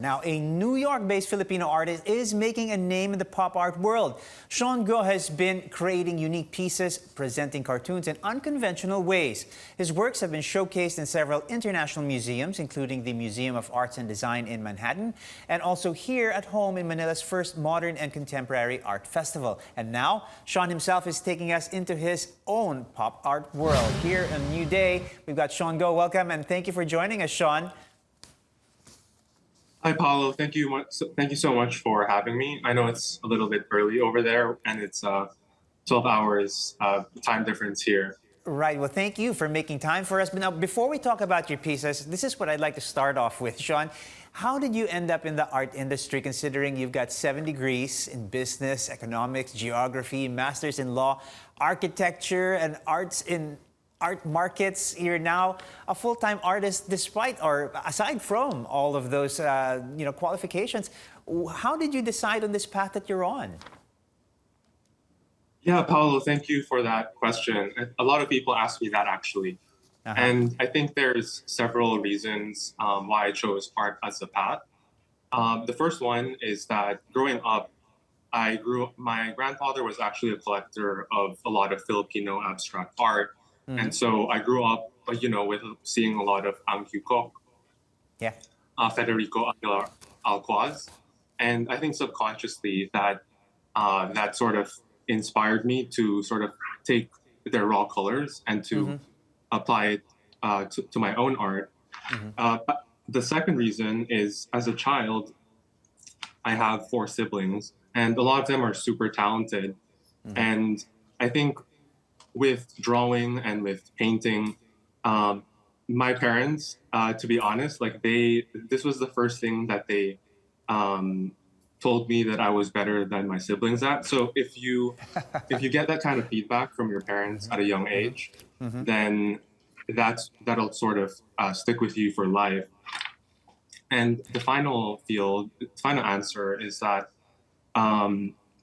Now, a New York-based Filipino artist is making a name in the pop art world. Sean Go has been creating unique pieces, presenting cartoons in unconventional ways. His works have been showcased in several international museums, including the Museum of Arts and Design in Manhattan, and also here at home in Manila's first modern and contemporary art festival. And now, Sean himself is taking us into his own pop art world. Here on New Day, we've got Sean Go. Welcome, and thank you for joining us, Sean. Hi, Paulo. Thank you so much for having me. I know it's a little bit early over there, and it's 12 hours time difference here. Right. Well, thank you for making time for us. But now, before we talk about your pieces, this is what I'd like to start off with, Sean. How did you end up in the art industry, considering you've got 7 degrees in business, economics, geography, masters in law, architecture, and arts in art markets? You're now a full-time artist despite or aside from all of those qualifications. How did you decide on this path that you're on? Yeah, Paulo, thank you for that question. A lot of people ask me that actually. Uh-huh. And I think there's several reasons why I chose art as a path. The first one is that growing up, my grandfather was actually a collector of a lot of Filipino abstract art. Mm-hmm. And so I grew up, with seeing a lot of Yeah. Federico Aguilar Alquaz. And I think subconsciously that sort of inspired me to sort of take their raw colors and to Mm-hmm. apply it to my own art. Mm-hmm. But the second reason is as a child, I have 4 siblings, and a lot of them are super talented. Mm-hmm. And I think with drawing and with painting, my parents, to be honest, this was the first thing that they um, told me that I was better than my siblings at. So if you get that kind of feedback from your parents at a young age, Mm-hmm. then that'll sort of stick with you for life. And the final answer is that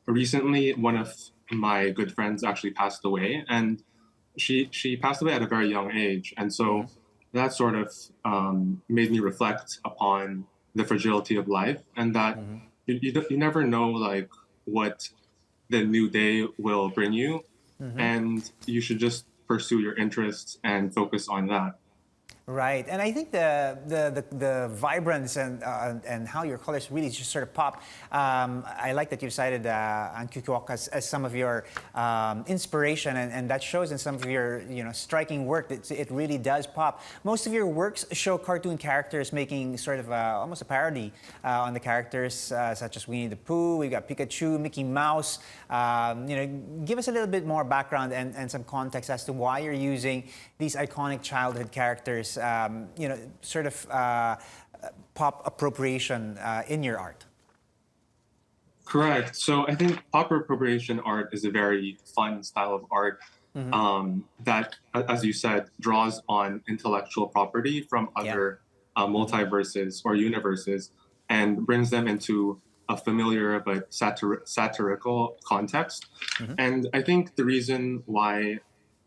recently one of my good friends actually passed away, and she passed away at a very young age, and Mm-hmm. so that sort of made me reflect upon the fragility of life, and that Mm-hmm. you never know like what the new day will bring you, Mm-hmm. and you should just pursue your interests and focus on that. Right, and I think the vibrance and how your colors really just sort of pop. I like that you've cited Angkor as some of your inspiration, and that shows in some of your striking work. It really does pop. Most of your works show cartoon characters making sort of almost a parody on the characters, such as Winnie the Pooh. We've got Pikachu, Mickey Mouse. Give us a little bit more background and some context as to why you're using these iconic childhood characters. Sort of pop appropriation in your art. Correct. So I think pop appropriation art is a very fun style of art Mm-hmm. that, as you said, draws on intellectual property from Yeah. other multiverses or universes and brings them into a familiar but satirical context. Mm-hmm. And I think the reason why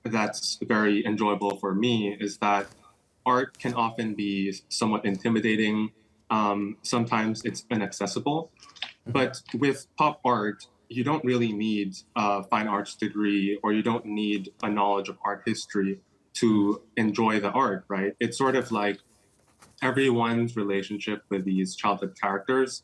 that's very enjoyable for me is that art can often be somewhat intimidating. Sometimes it's inaccessible. Mm-hmm. But with pop art, you don't really need a fine arts degree, or you don't need a knowledge of art history to enjoy the art, right? It's sort of like everyone's relationship with these childhood characters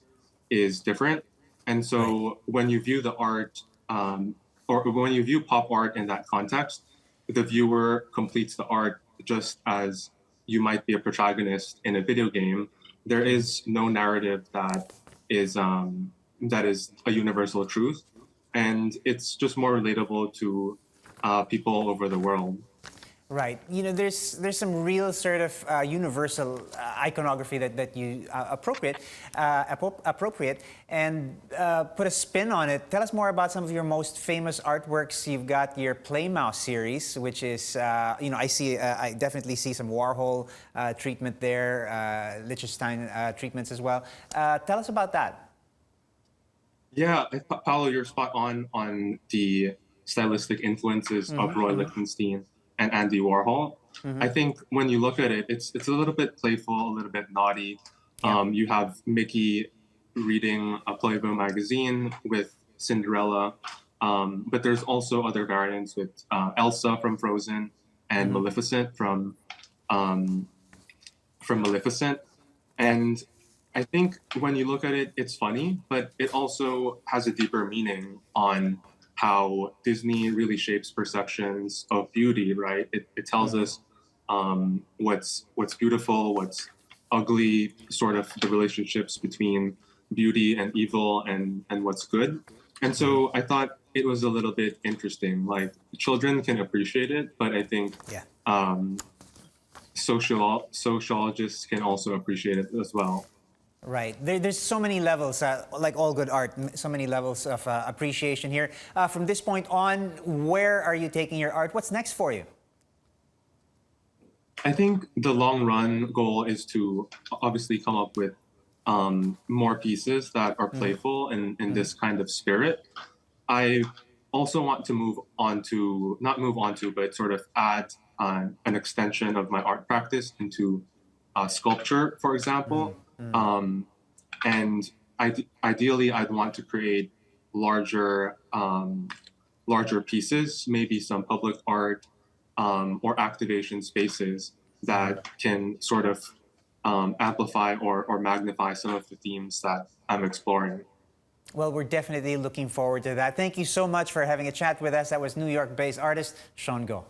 is different. And Right. so when you view the art, or when you view pop art in that context, the viewer completes the art just as you might be a protagonist in a video game. There Mm-hmm. is no narrative that is a universal truth, and it's just more relatable to people all over the world. Right. There's some real sort of universal iconography that you appropriate and put a spin on it. Tell us more about some of your most famous artworks. You've got your Play Mouse series, which is I definitely see some Warhol treatment there, Liechtenstein treatments as well. Tell us about that. Yeah, Paolo, you're spot on the stylistic influences Mm-hmm. of Roy Mm-hmm. Lichtenstein and Andy Warhol. Mm-hmm. I think when you look at it, it's a little bit playful, a little bit naughty, Yeah. You have Mickey reading a Playboy magazine with Cinderella, but there's also other variants with Elsa from Frozen and Mm-hmm. Maleficent um, from Maleficent. Yeah. And I think when you look at it, it's funny, but it also has a deeper meaning on how Disney really shapes perceptions of beauty, right? It tells Mm-hmm. us what's beautiful, what's ugly, sort of the relationships between beauty and evil and what's good. And Mm-hmm. so I thought it was a little bit interesting. Like children can appreciate it, but I think Yeah. um, sociologists can also appreciate it as well. Right. There's so many levels, like all good art, so many levels of appreciation here. From this point on, where are you taking your art? What's next for you? I think the long run goal is to obviously come up with more pieces that are Mm-hmm. playful and in this kind of spirit. I also want to move on to, not move on to, but sort of add an extension of my art practice into sculpture, for example. Mm-hmm. Um, and ideally, I'd want to create larger, larger pieces, maybe some public art or activation spaces that can sort of amplify or magnify some of the themes that I'm exploring. Well, we're definitely looking forward to that. Thank you so much for having a chat with us. That was New York-based artist Sean Go.